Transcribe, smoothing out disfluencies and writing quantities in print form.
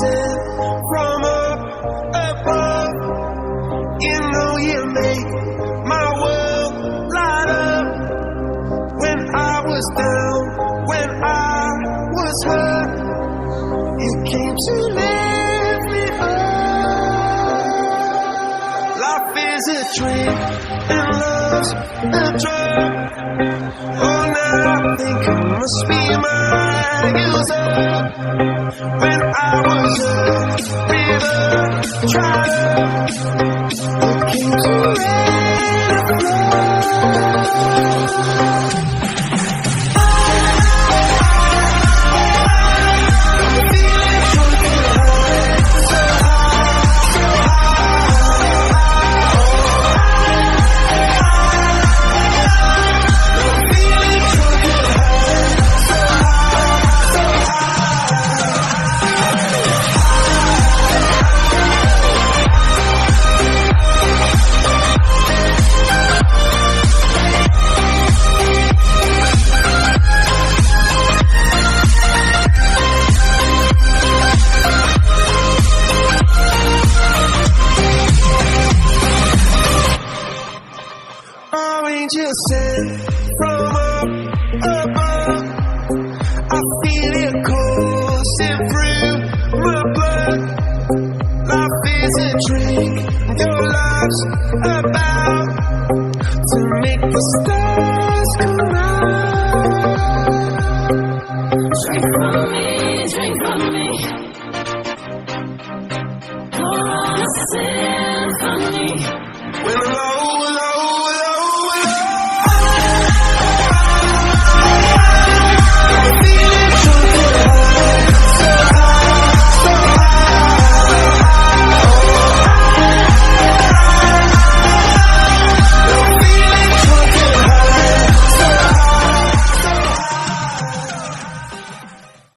sent from up above. You know you make my world light up. When I was down, when I was hurt, you came to lift me up. Life is a dream and love's a drug. Oh, now I think I must be my user. When I was a river dried up, you came to let it flow. Angels sent from up above. I feel it coursing through my blood. Life is a drink, your love's about to make the stars come out. Drink from me, drink from me. Pour on a sin from me. When